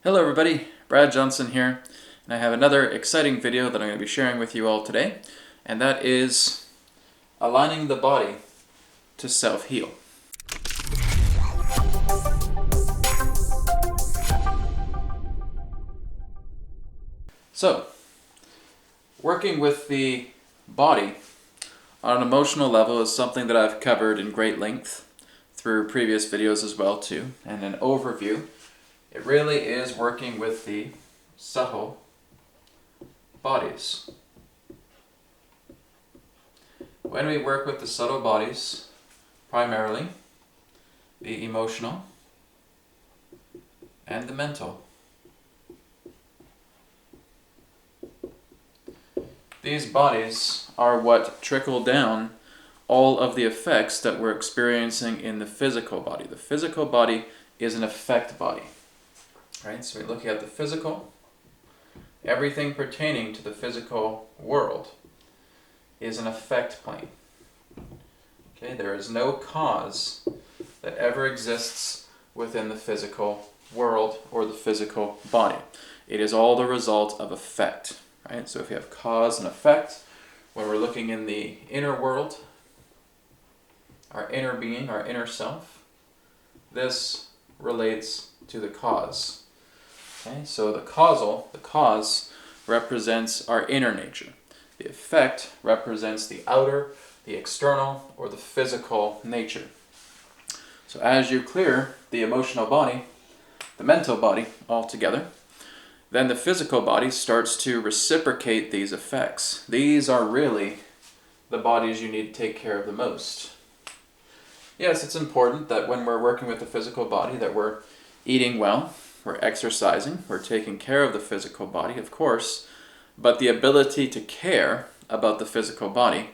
Hello everybody, Brad Johnson here, and I have another exciting video that I'm going to be sharing with you all today, and that is aligning the body to self-heal. So, working with the body on an emotional level is something that I've covered in great length through previous videos as well too, and an overview. It really is working with the subtle bodies. When we work with the subtle bodies, primarily the emotional and the mental, these bodies are what trickle down all of the effects that we're experiencing in the physical body. The physical body is an effect body. Right? So we're looking at the physical. Everything pertaining to the physical world is an effect plane. Okay? There is no cause that ever exists within the physical world or the physical body. It is all the result of effect. Right? So if you have cause and effect, when we're looking in the inner world, our inner being, our inner self, this relates to the cause. Okay, so the cause represents our inner nature. The effect represents the outer, the external, or the physical nature. So as you clear the emotional body, the mental body altogether, then the physical body starts to reciprocate these effects. These are really the bodies you need to take care of the most. Yes, it's important that when we're working with the physical body that we're eating well, we're exercising, we're taking care of the physical body, of course, but the ability to care about the physical body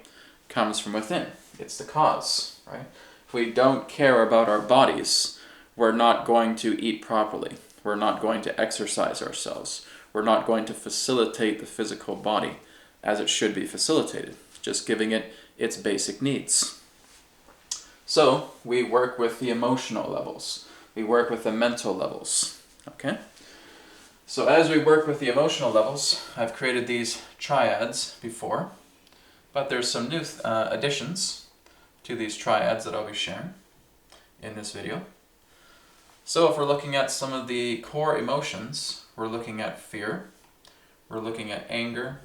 comes from within. It's the cause, right? If we don't care about our bodies, we're not going to eat properly. We're not going to exercise ourselves. We're not going to facilitate the physical body as it should be facilitated, just giving it its basic needs. So we work with the emotional levels. We work with the mental levels. Okay? So as we work with the emotional levels, I've created these triads before, but there's some new additions to these triads that I'll be sharing in this video. So if we're looking at some of the core emotions, we're looking at fear, we're looking at anger,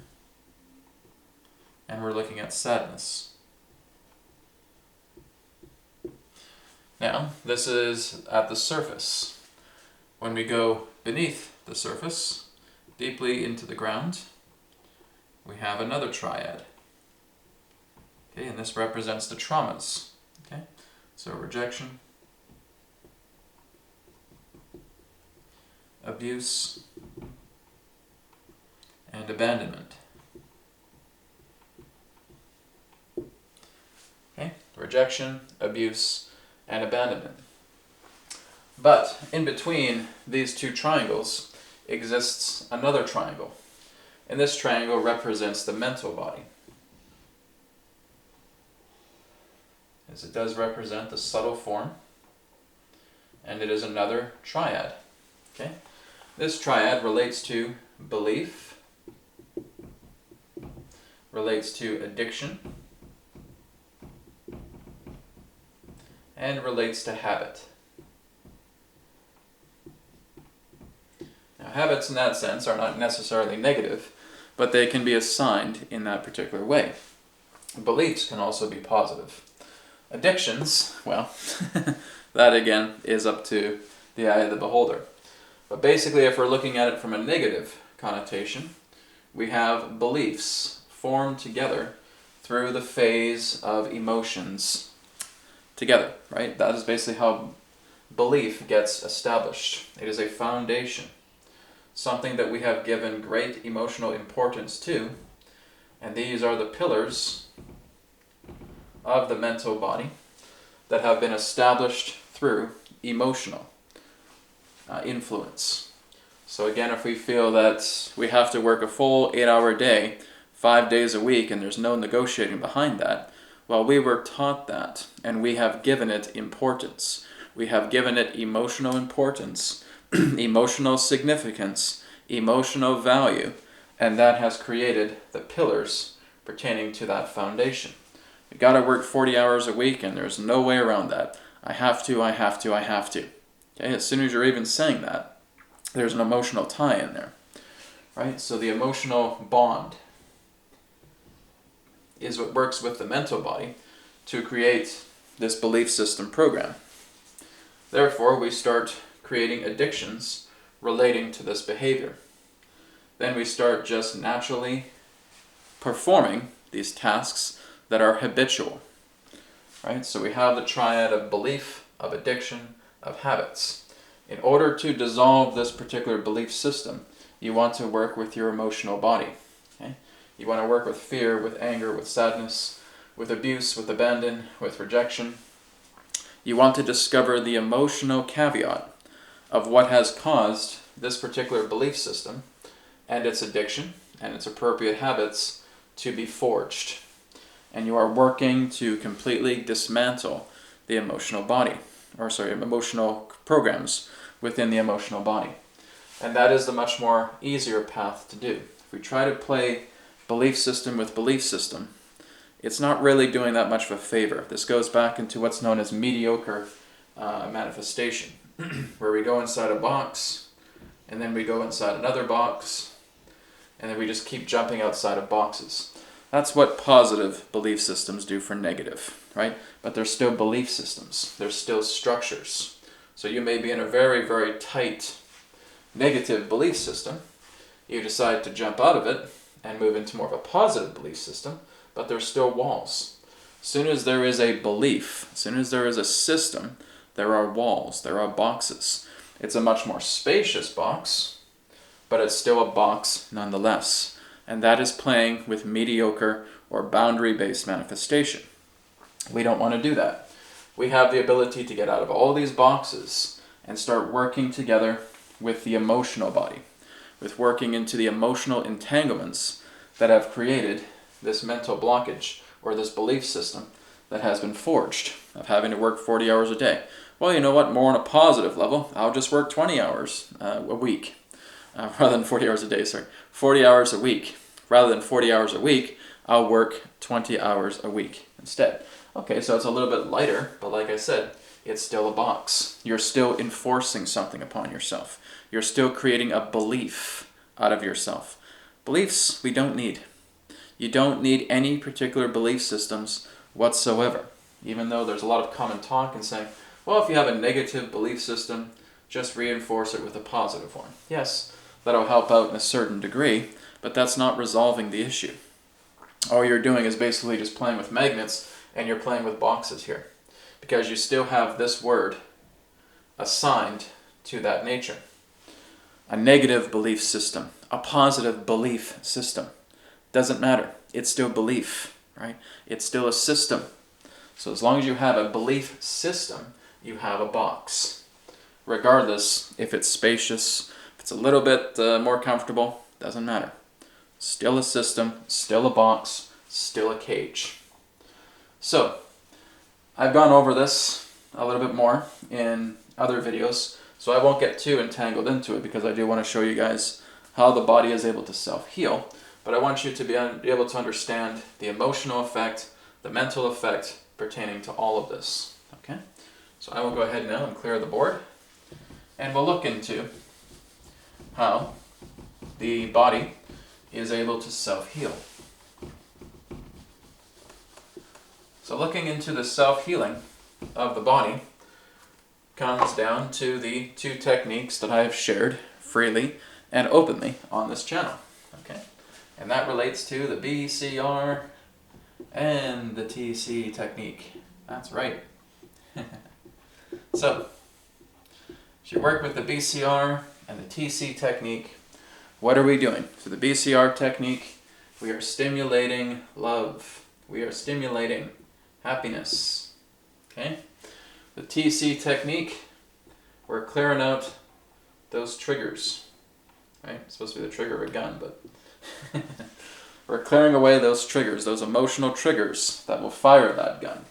and we're looking at sadness. Now, this is at the surface. When we go beneath the surface, deeply into the ground, we have another triad. Okay, and this represents the traumas. Okay, so rejection, abuse, and abandonment. Okay, rejection, abuse, and abandonment. But in between these two triangles exists another triangle. And this triangle represents the mental body, as it does represent the subtle form, and it is another triad. Okay? This triad relates to belief, relates to addiction, and relates to habit. Now, habits in that sense are not necessarily negative, but they can be assigned in that particular way. Beliefs can also be positive. Addictions, well, that again is up to the eye of the beholder. But basically, if we're looking at it from a negative connotation, we have beliefs formed together through the phase of emotions together, right? That is basically how belief gets established. It is a foundation, something that we have given great emotional importance to, and these are the pillars of the mental body that have been established through emotional influence. So again, if we feel that we have to work a full 8-hour day, 5 days a week, and there's no negotiating behind that, well, we were taught that, and we have given it importance. We have given it emotional importance emotional significance, emotional value, and that has created the pillars pertaining to that foundation. You got to work 40 hours a week, and there's no way around that. I have to, I have to, I have to. Okay? As soon as you're even saying that, there's an emotional tie in there. Right? So the emotional bond is what works with the mental body to create this belief system program. Therefore, we start creating addictions relating to this behavior. Then we start just naturally performing these tasks that are habitual. Right? So we have the triad of belief, of addiction, of habits. In order to dissolve this particular belief system, you want to work with your emotional body. Okay? You want to work with fear, with anger, with sadness, with abuse, with abandon, with rejection. You want to discover the emotional caveat of what has caused this particular belief system and its addiction and its appropriate habits to be forged. And you are working to completely dismantle the emotional body, emotional programs within the emotional body. And that is the much more easier path to do. If we try to play belief system with belief system, it's not really doing that much of a favor. This goes back into what's known as mediocre manifestation, where we go inside a box, and then we go inside another box, and then we just keep jumping outside of boxes. That's what positive belief systems do for negative, right? But they're still belief systems. They're still structures. So you may be in a very, very tight negative belief system. You decide to jump out of it and move into more of a positive belief system, but there's still walls. As soon as there is a belief, as soon as there is a system, there are walls, there are boxes. It's a much more spacious box, but it's still a box nonetheless. And that is playing with mediocre or boundary-based manifestation. We don't want to do that. We have the ability to get out of all these boxes and start working together with the emotional body, with working into the emotional entanglements that have created this mental blockage or this belief system that has been forged of having to work 40 hours a day. Well, you know what? More on a positive level, I'll just work 20 hours a week. Rather than 40 hours a day, 40 hours a week. Rather than 40 hours a week, I'll work 20 hours a week instead. Okay, so it's a little bit lighter, but like I said, it's still a box. You're still enforcing something upon yourself. You're still creating a belief out of yourself. Beliefs we don't need. You don't need any particular belief systems whatsoever, even though there's a lot of common talk in saying, well, if you have a negative belief system, just reinforce it with a positive one. Yes, that'll help out in a certain degree, but that's not resolving the issue. All you're doing is basically just playing with magnets, and you're playing with boxes here, because you still have this word assigned to that nature. A negative belief system, a positive belief system. Doesn't matter. It's still belief, right? It's still a system. So as long as you have a belief system, you have a box. Regardless if it's spacious, if it's a little bit more comfortable, doesn't matter. Still a system, still a box, still a cage. So, I've gone over this a little bit more in other videos, so I won't get too entangled into it because I do want to show you guys how the body is able to self-heal, but I want you to be able to understand the emotional effect, the mental effect pertaining to all of this. Okay? So I will go ahead now and clear the board, and we'll look into how the body is able to self-heal. So looking into the self-healing of the body comes down to the two techniques that I have shared freely and openly on this channel. Okay? And that relates to the BCR and the TC technique. That's right. So, as you work with the BCR and the TC technique, what are we doing? For the BCR technique, we are stimulating love. We are stimulating happiness. Okay? The TC technique, we're clearing out those triggers. Right? It's supposed to be the trigger of a gun, but we're clearing away those triggers, those emotional triggers that will fire that gun.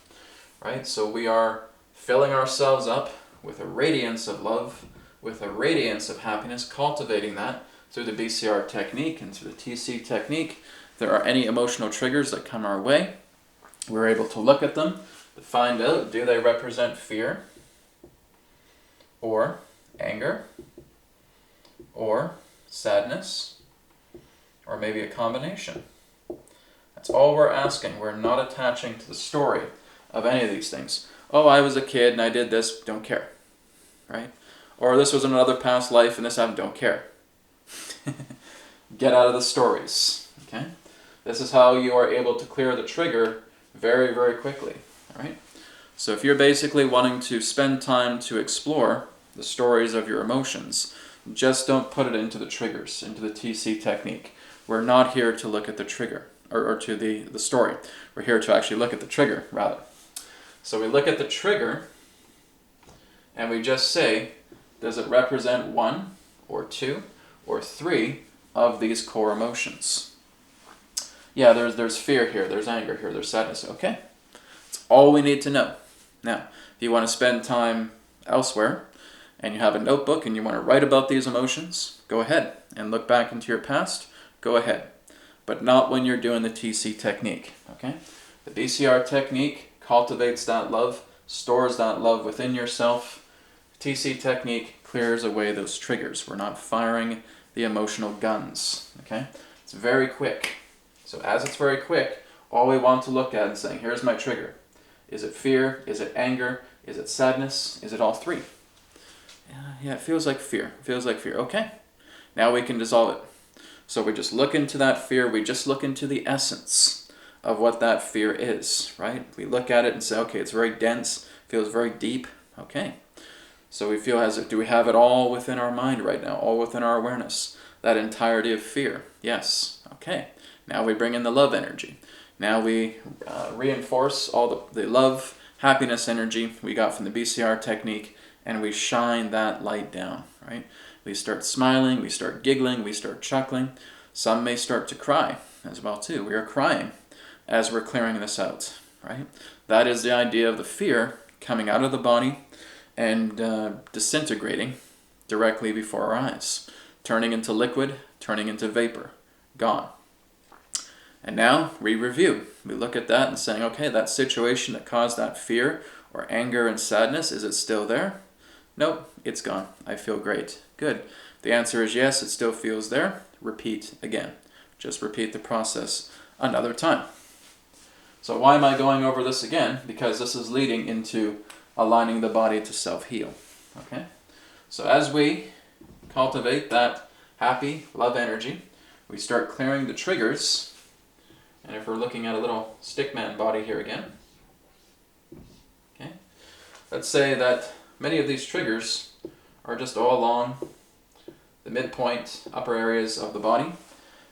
Right? So we are filling ourselves up with a radiance of love, with a radiance of happiness, cultivating that through the BCR technique and through the TC technique. If there are any emotional triggers that come our way, we're able to look at them to find out, do they represent fear or anger or sadness or maybe a combination. That's all we're asking. We're not attaching to the story of any of these things. Oh, I was a kid and I did this, don't care, right? Or this was another past life and this happened, don't care. Get out of the stories, okay? This is how you are able to clear the trigger very, very quickly, all right? So if you're basically wanting to spend time to explore the stories of your emotions, just don't put it into the triggers, into the TC technique. We're not here to look at the trigger, or to the story. We're here to actually look at the trigger, rather. So we look at the trigger, and we just say, does it represent 1 or 2 or 3 of these core emotions? Yeah, there's fear here, there's anger here, there's sadness. Okay, that's all we need to know. Now, if you want to spend time elsewhere, and you have a notebook and you want to write about these emotions, go ahead and look back into your past, go ahead. But not when you're doing the TC technique, okay? The BCR technique cultivates that love, stores that love within yourself. TC technique clears away those triggers. We're not firing the emotional guns, okay? It's very quick. So as it's very quick, all we want to look at is saying, here's my trigger. Is it fear? Is it anger? Is it sadness? Is it all 3? Yeah, it feels like fear. It feels like fear. Okay, now we can dissolve it. So we just look into that fear. We just look into the essence of what that fear is, right? We look at it and say, okay, it's very dense, feels very deep. Okay, so we feel as if, do we have it all within our mind right now, all within our awareness, that entirety of fear? Yes. Okay, now we bring in the love energy. Now we reinforce all the love, happiness energy we got from the BCR technique, and we shine that light down, right? We start smiling, we start giggling, we start chuckling. Some may start to cry as well too. We are crying as we're clearing this out, right? That is the idea of the fear coming out of the body and disintegrating directly before our eyes, turning into liquid, turning into vapor, gone. And now we review. We look at that and saying, okay, that situation that caused that fear or anger and sadness, is it still there? Nope, it's gone. I feel great. Good. The answer is yes, it still feels there. Repeat again. Just repeat the process another time. So why am I going over this again? Because this is leading into aligning the body to self-heal. Okay? So as we cultivate that happy love energy, we start clearing the triggers. And if we're looking at a little stickman body here again, okay, let's say that many of these triggers are just all along the midpoint, upper areas of the body,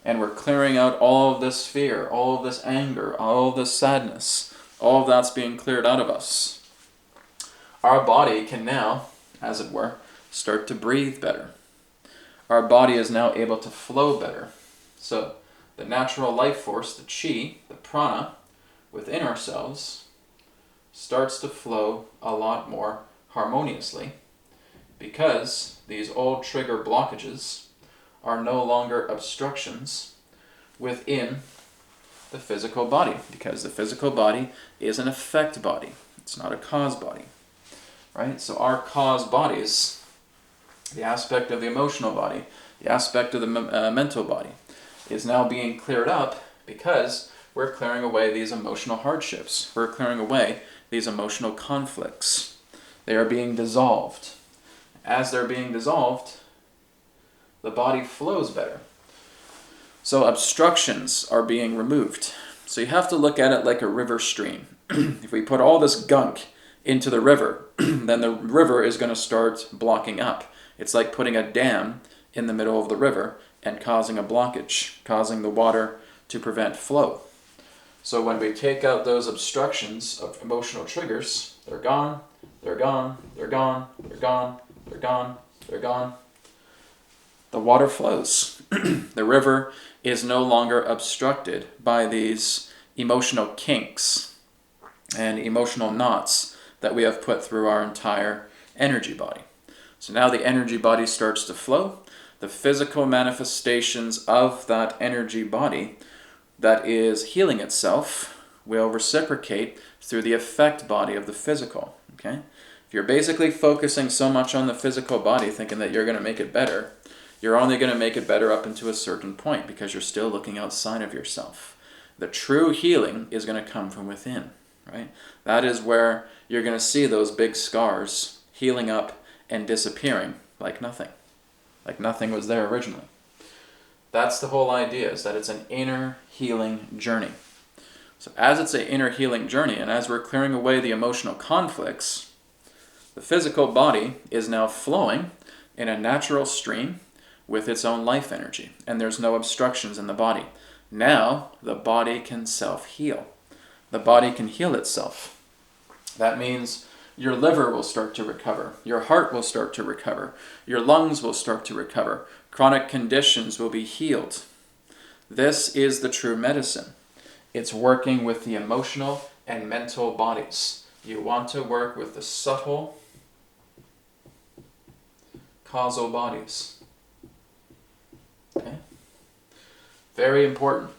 and we're clearing out all of this fear, all of this anger, all of this sadness, all of that's being cleared out of us. Our body can now, as it were, start to breathe better. Our body is now able to flow better. So the natural life force, the chi, the prana, within ourselves starts to flow a lot more harmoniously because these old trigger blockages are no longer obstructions within the physical body, because the physical body is an effect body. It's not a cause body, right? So our cause bodies, the aspect of the emotional body, the aspect of the mental body, is now being cleared up because we're clearing away these emotional hardships. We're clearing away these emotional conflicts. They are being dissolved. As they're being dissolved, the body flows better. So obstructions are being removed. So you have to look at it like a river stream. If we put all this gunk into the river, then the river is going to start blocking up. It's like putting a dam in the middle of the river and causing a blockage, causing the water to prevent flow. So when we take out those obstructions of emotional triggers, they're gone, they're gone, they're gone, they're gone, they're gone, they're gone. The water flows. The river is no longer obstructed by these emotional kinks and emotional knots that we have put through our entire energy body. So now the energy body starts to flow. The physical manifestations of that energy body that is healing itself will reciprocate through the effect body of the physical. Okay? If you're basically focusing so much on the physical body, thinking that you're going to make it better, you're only going to make it better up until a certain point because you're still looking outside of yourself. The true healing is going to come from within, right? That is where you're going to see those big scars healing up and disappearing like nothing was there originally. That's the whole idea, is that it's an inner healing journey. So as it's an inner healing journey, and as we're clearing away the emotional conflicts, the physical body is now flowing in a natural stream with its own life energy, and there's no obstructions in the body. Now the body can self-heal. The body can heal itself. That means your liver will start to recover, your heart will start to recover, your lungs will start to recover, chronic conditions will be healed. This is the true medicine. It's working with the emotional and mental bodies. You want to work with the subtle causal bodies. Okay? Very important.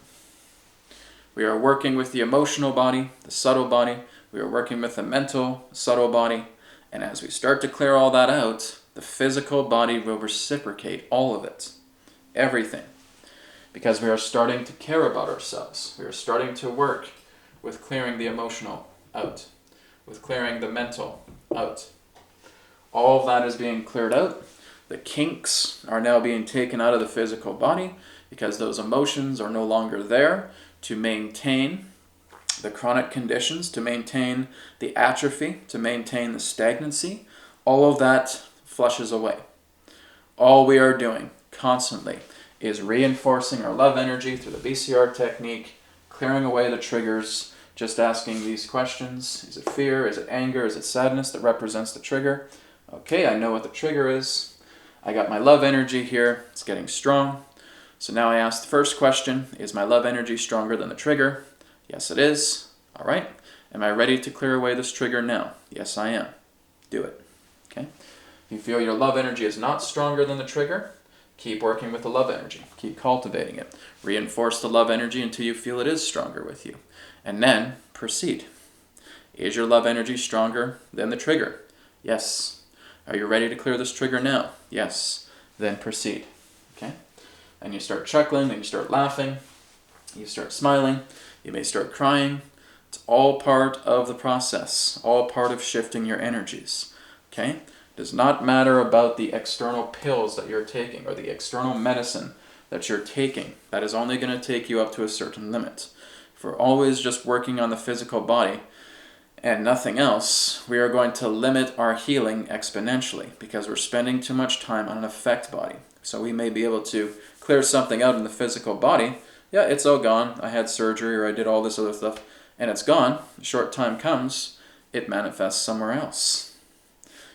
We are working with the emotional body, the subtle body. We are working with the mental, subtle body. And as we start to clear all that out, the physical body will reciprocate all of it. Everything. Because we are starting to care about ourselves. We are starting to work with clearing the emotional out. With clearing the mental out. All of that is being cleared out. The kinks are now being taken out of the physical body because those emotions are no longer there to maintain the chronic conditions, to maintain the atrophy, to maintain the stagnancy. All of that flushes away. All we are doing constantly is reinforcing our love energy through the BCR technique, clearing away the triggers, just asking these questions. Is it fear? Is it anger? Is it sadness that represents the trigger? Okay, I know what the trigger is. I got my love energy here. It's getting strong. So now I ask the first question, is my love energy stronger than the trigger? Yes, it is. All right. Am I ready to clear away this trigger now? Yes, I am. Do it. Okay. If you feel your love energy is not stronger than the trigger, keep working with the love energy. Keep cultivating it. Reinforce the love energy until you feel it is stronger with you. And then proceed. Is your love energy stronger than the trigger? Yes. Are you ready to clear this trigger now? Yes. Then proceed. Okay? And you start chuckling, then you start laughing, you start smiling, you may start crying. It's all part of the process, all part of shifting your energies. Okay? It does not matter about the external pills that you're taking or the external medicine that you're taking. That is only going to take you up to a certain limit. If we're always just working on the physical body and nothing else, we are going to limit our healing exponentially because we're spending too much time on an effect body. So we may be able to clear something out in the physical body. Yeah, it's all gone. I had surgery or I did all this other stuff and it's gone. A short time comes, it manifests somewhere else.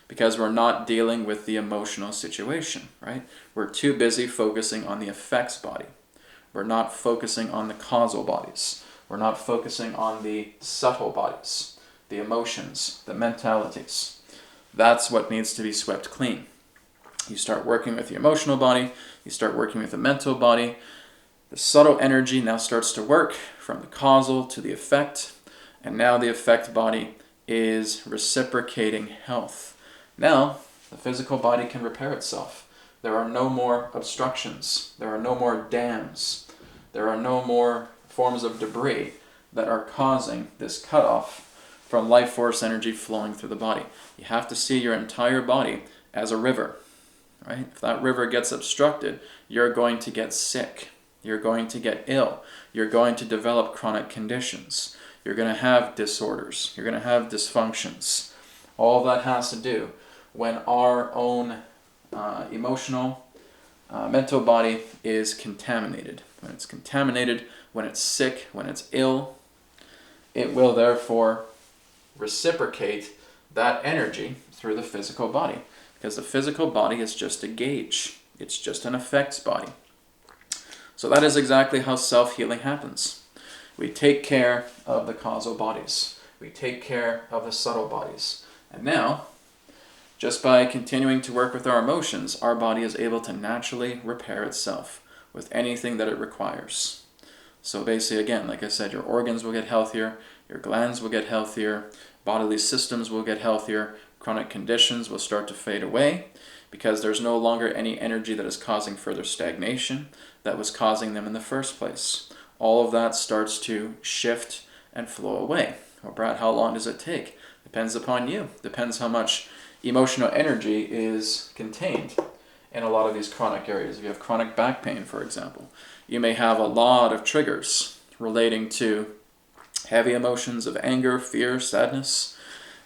Because we're not dealing with the emotional situation, right? We're too busy focusing on the effects body. We're not focusing on the causal bodies. We're not focusing on the subtle bodies, the emotions, the mentalities. That's what needs to be swept clean. You start working with the emotional body, you start working with the mental body. The subtle energy now starts to work from the causal to the effect, and now the effect body is reciprocating health. Now, the physical body can repair itself. There are no more obstructions. There are no more dams. There are no more forms of debris that are causing this cutoff from life force energy flowing through the body. You have to see your entire body as a river, right? If that river gets obstructed, you're going to get sick. You're going to get ill. You're going to develop chronic conditions. You're going to have disorders. You're going to have dysfunctions. All that has to do when our own emotional, mental body is contaminated. When it's contaminated, when it's sick, when it's ill, it will therefore reciprocate that energy through the physical body. Because the physical body is just a gauge. It's just an effects body. So that is exactly how self-healing happens. We take care of the causal bodies. We take care of the subtle bodies. And now, Just by continuing to work with our emotions, our body is able to naturally repair itself with anything that it requires. So basically, again, like I said, your organs will get healthier, your glands will get healthier, bodily systems will get healthier, chronic conditions will start to fade away because there's no longer any energy that is causing further stagnation that was causing them in the first place. All of that starts to shift and flow away. Well, Brad, how long does it take? Depends upon you. Depends how much emotional energy is contained in a lot of these chronic areas. If you have chronic back pain, for example, you may have a lot of triggers relating to heavy emotions of anger, fear, sadness,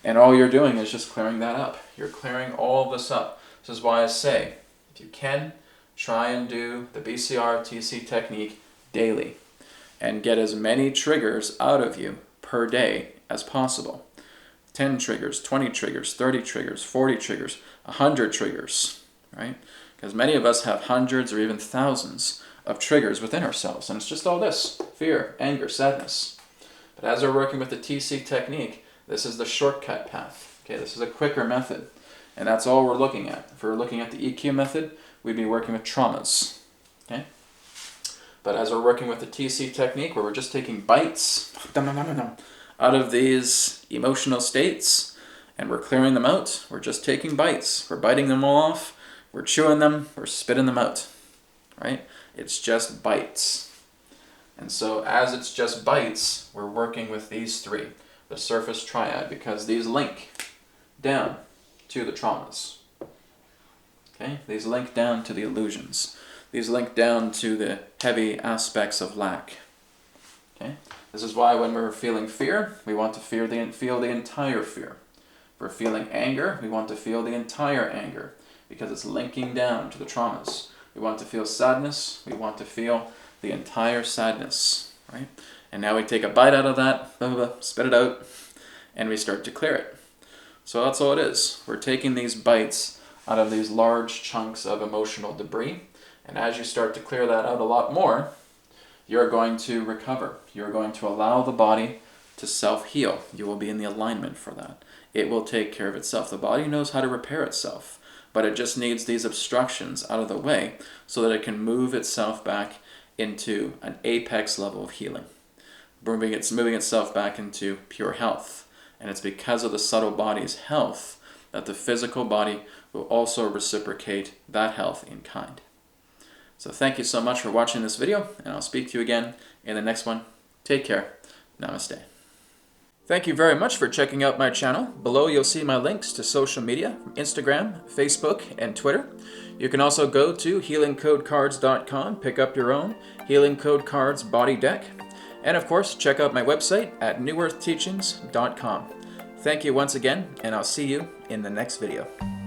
and all you're doing is just clearing that up. You're clearing all of this up. This is why I say, if you can, try and do the BCR TC technique daily and get as many triggers out of you per day as possible. 10 triggers, 20 triggers, 30 triggers, 40 triggers, 100 triggers, right? Because many of us have hundreds or even thousands of triggers within ourselves, and it's just all this: fear, anger, sadness. But as we're working with the TC technique, this is the shortcut path. Okay, this is a quicker method, and that's all we're looking at. If we're looking at the EQ method, we'd be working with traumas. Okay, but as we're working with the TC technique, where we're just taking bites out of these emotional states, and we're clearing them out, we're just taking bites. We're biting them all off, we're chewing them, we're spitting them out, right? It's just bites. And so as it's just bites, we're working with these three, the surface triad, because these link down to the traumas. Okay? These link down to the illusions. These link down to the heavy aspects of lack. Okay? This is why when we're feeling fear, we want to feel the entire fear. If we're feeling anger, we want to feel the entire anger, because it's linking down to the traumas. We want to feel sadness, we want to feel the entire sadness, right? And now we take a bite out of that, spit it out, and we start to clear it. So that's all it is. We're taking these bites out of these large chunks of emotional debris, and as you start to clear that out a lot more, you're going to recover. You're going to allow the body to self-heal. You will be in the alignment for that. It will take care of itself. The body knows how to repair itself, but it just needs these obstructions out of the way so that it can move itself back into an apex level of healing. Moving itself back into pure health. And it's because of the subtle body's health that the physical body will also reciprocate that health in kind. So thank you so much for watching this video, and I'll speak to you again in the next one. Take care. Namaste. Thank you very much for checking out my channel. Below you'll see my links to social media, Instagram, Facebook, and Twitter. You can also go to healingcodecards.com, pick up your own Healing Code Cards body deck, and of course check out my website at newearthteachings.com. Thank you once again, and I'll see you in the next video.